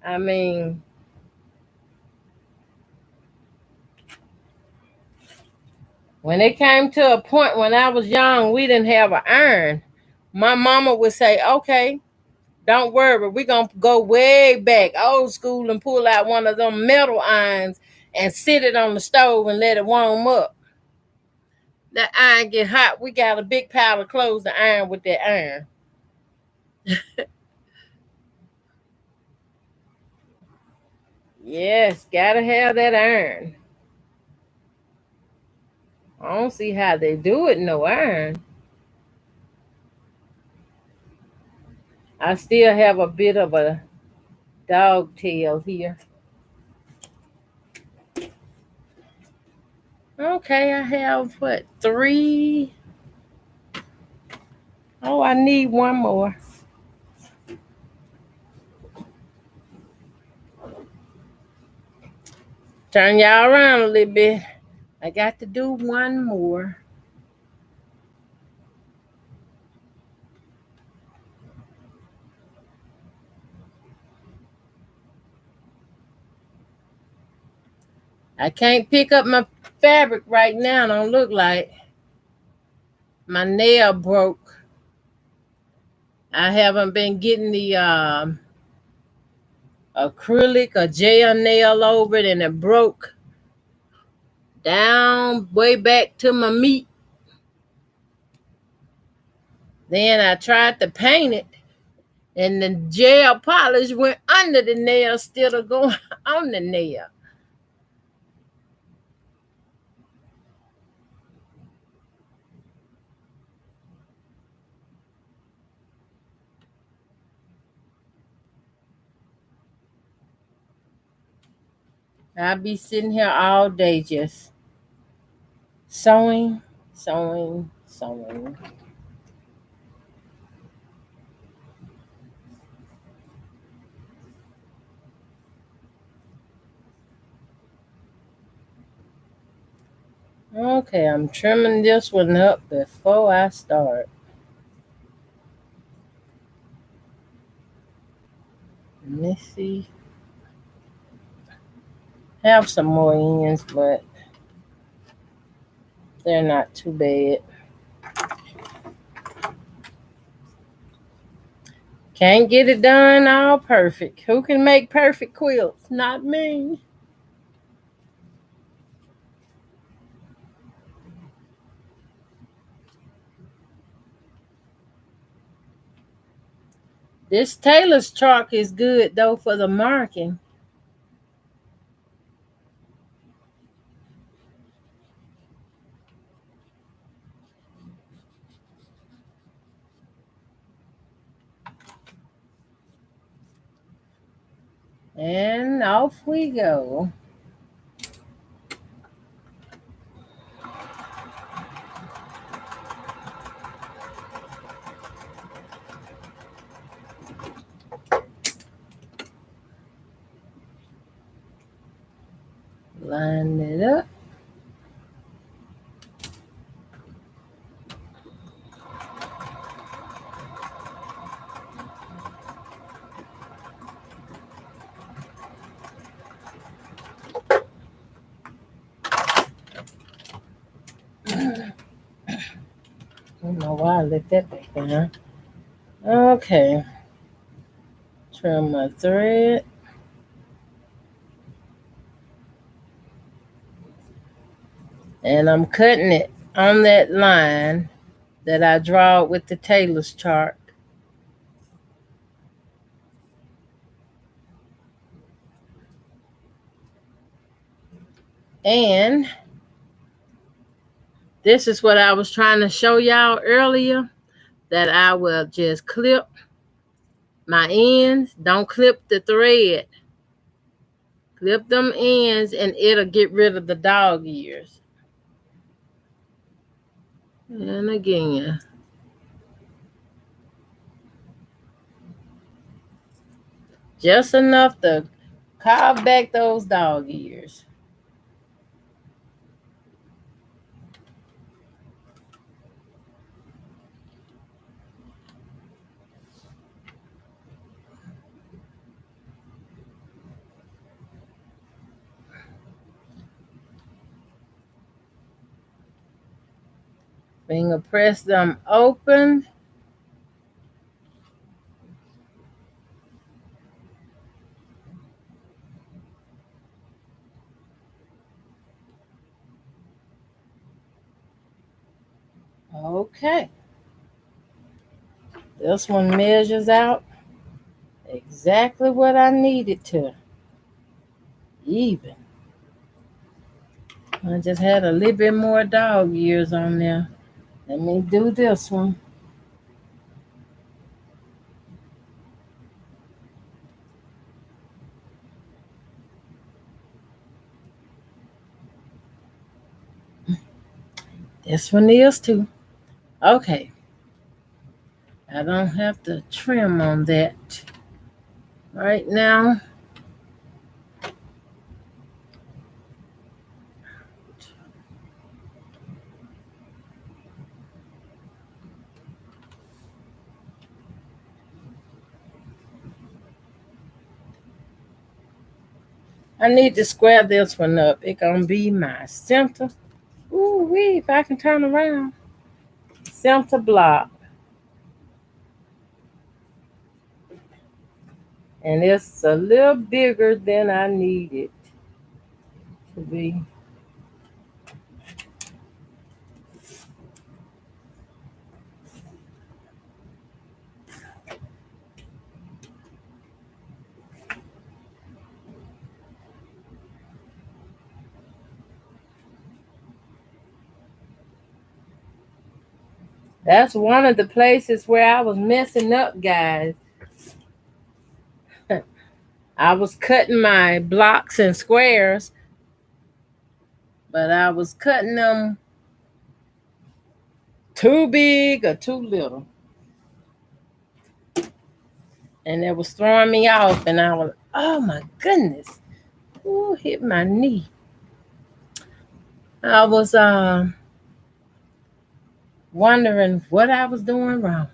I mean, when it came to a point when I was young, we didn't have an iron. My mama would say, okay, don't worry, we're going to go way back, old school, and pull out one of them metal irons and sit it on the stove and let it warm up. That iron get hot. We got a big pile of clothes to iron with that iron. Yes, gotta have that iron. I don't see how they do it, no iron. I still have a bit of a dog tail here. Okay, I have what, 3? Oh, I need one more. Turn y'all around a little bit. I got to do one more. I can't pick up my fabric right now. Don't look like my nail broke. I haven't been getting the acrylic or gel nail over it, and it broke down way back to my meat. Then I tried to paint it, and the gel polish went under the nail instead of going on the nail. I'll be sitting here all day just sewing, sewing, sewing. Okay, I'm trimming this one up before I start. Let me see. Have some more ends, but They're not too bad. Can't get it done all perfect. Who can make perfect quilts? Not me. This tailor's chalk is good though for the marking. And off we go. Line it up. I don't know why I let that back down. Okay. Trim my thread. And I'm cutting it on that line that I draw with the tailor's chart. And this is what I was trying to show y'all earlier, that I will just clip my ends. Don't clip the thread. Clip them ends and it'll get rid of the dog ears. And again. Just enough to carve back those dog ears. Finger press them open. Okay. This one measures out exactly what I needed to. Even. I just had a little bit more dog ears on there. Let me do this one. This one is too. Okay. I don't have to trim on that right now. I need to square this one up. It's gonna be my center. Ooh wee, if I can turn around. Center block. And it's a little bigger than I need it to be. That's one of the places where I was messing up, guys. I was cutting my blocks and squares, but I was cutting them too big or too little. And it was throwing me off, and I was, oh my goodness. Ooh, hit my knee. I was wondering what I was doing wrong.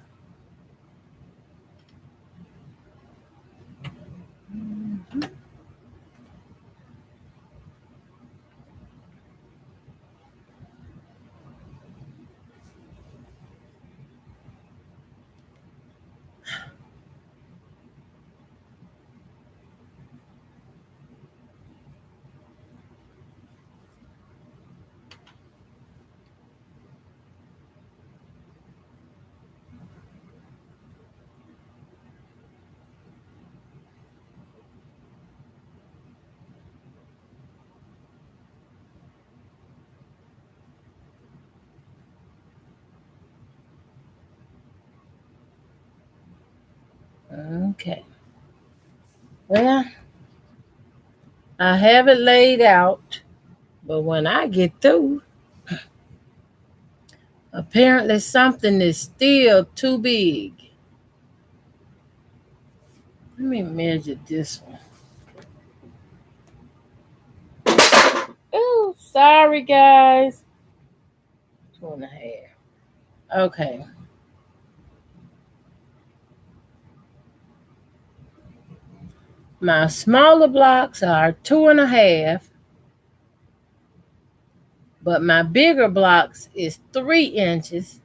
Okay. Well, I have it laid out, but when I get through, apparently something is still too big. Let me measure this one. Oh, sorry guys. 2.5. Okay. My smaller blocks are 2.5, but my bigger blocks is 3 inches.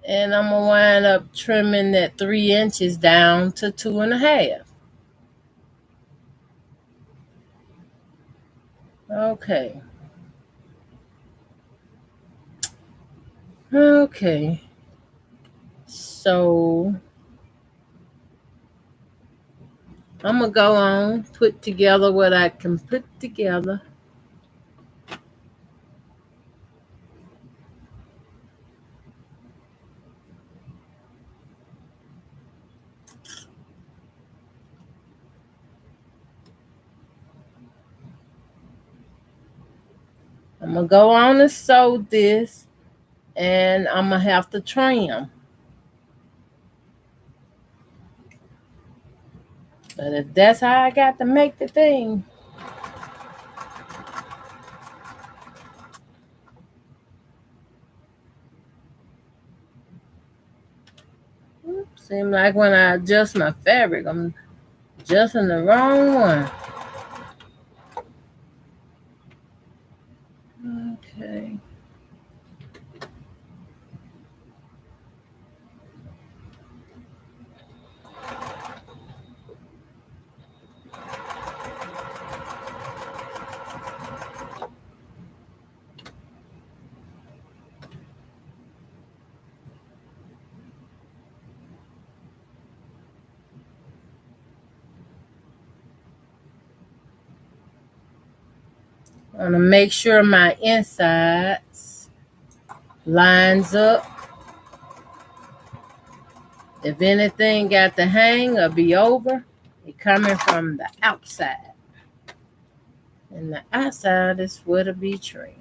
And I'm gonna wind up trimming that 3 inches down to 2.5. Okay. Okay. So I'm gonna go on, put together what I can put together. I'm gonna go on and sew this, and I'm gonna have to trim. But if that's how I got to make the thing, seems like when I adjust my fabric, I'm adjusting the wrong one. Okay. I want to make sure my insides lines up. If anything got to hang or be over, it coming from the outside. And the outside is where to be trimmed.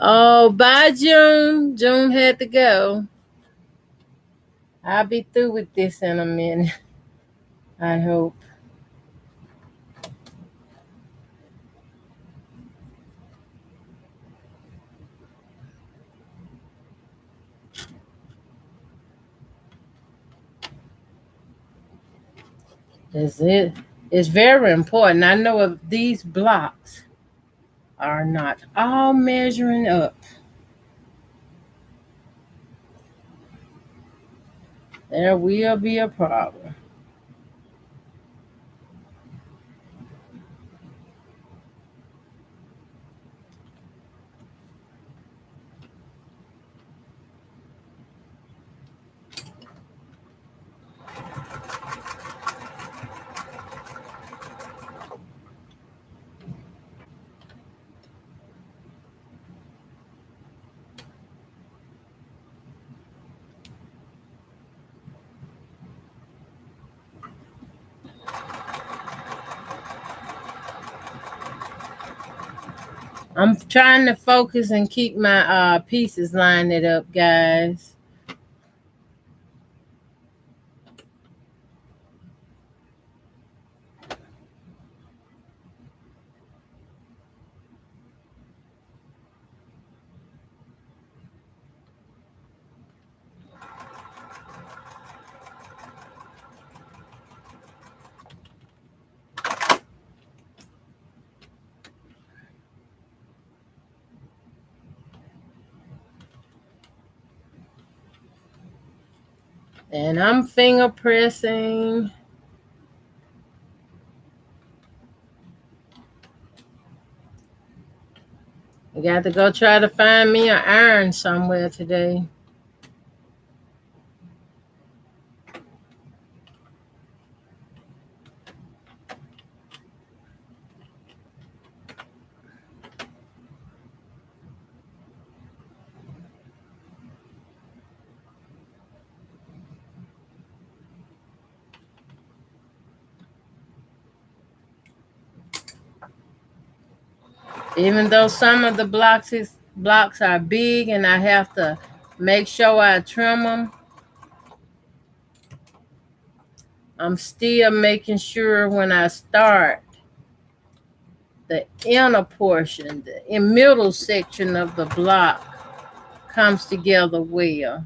Oh, bye, June. June had to go. I'll be through with this in a minute, I hope. It's very important. I know if these blocks are not all measuring up, there will be a problem. I'm trying to focus and keep my pieces lined up, guys. And I'm finger pressing. I got to go try to find me an iron somewhere today. Even though some of the blocks are big and I have to make sure I trim them, I'm still making sure when I start the inner portion, the middle section of the block comes together well.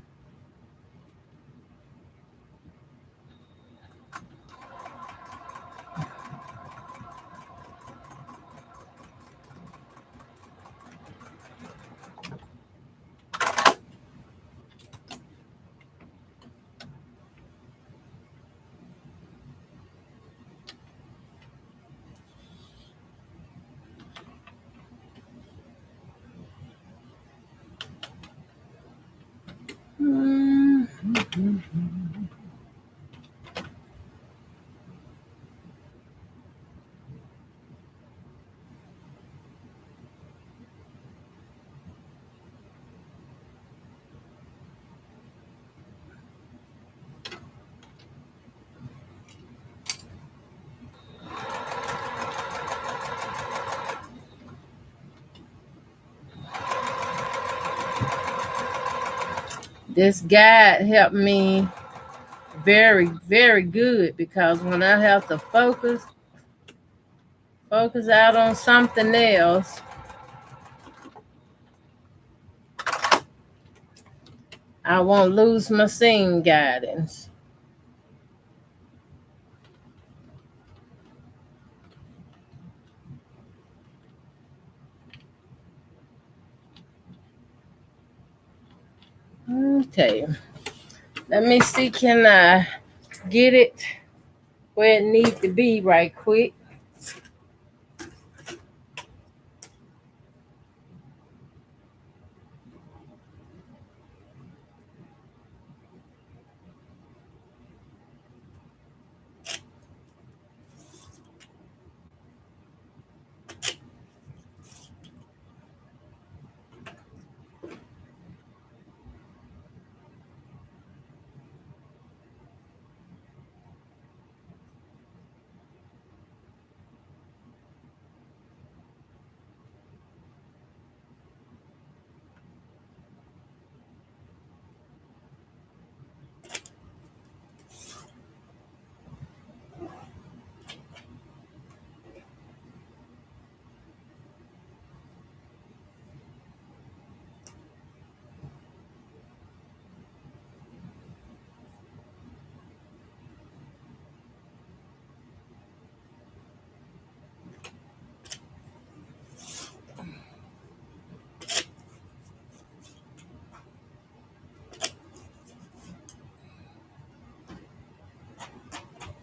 Mm. This guide helped me very, very good because when I have to focus out on something else, I won't lose my scene guidance. Okay, let me see, can I get it where it needs to be right quick?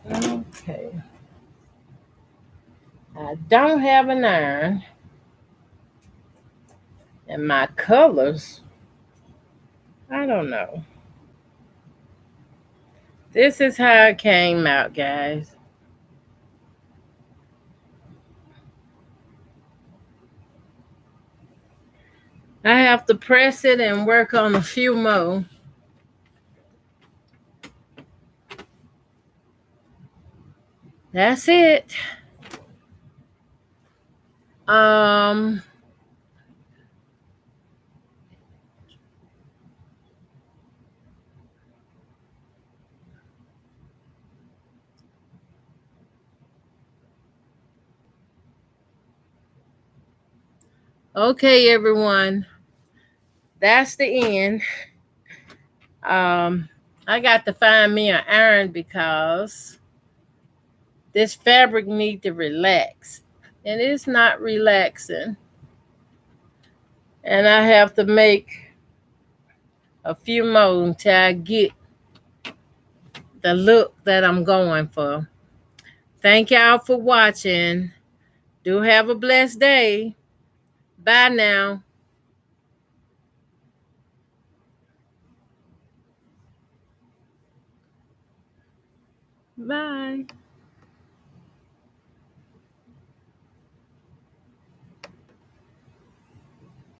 Okay, I don't have an iron, and my colors, I don't know. This is how it came out, guys. I have to press it and work on a few more. That's it. Um, okay, everyone. That's the end. Um, I got to find me an iron because this fabric need to relax. And it's not relaxing. And I have to make a few more until I get the look that I'm going for. Thank y'all for watching. Do have a blessed day. Bye now. Bye.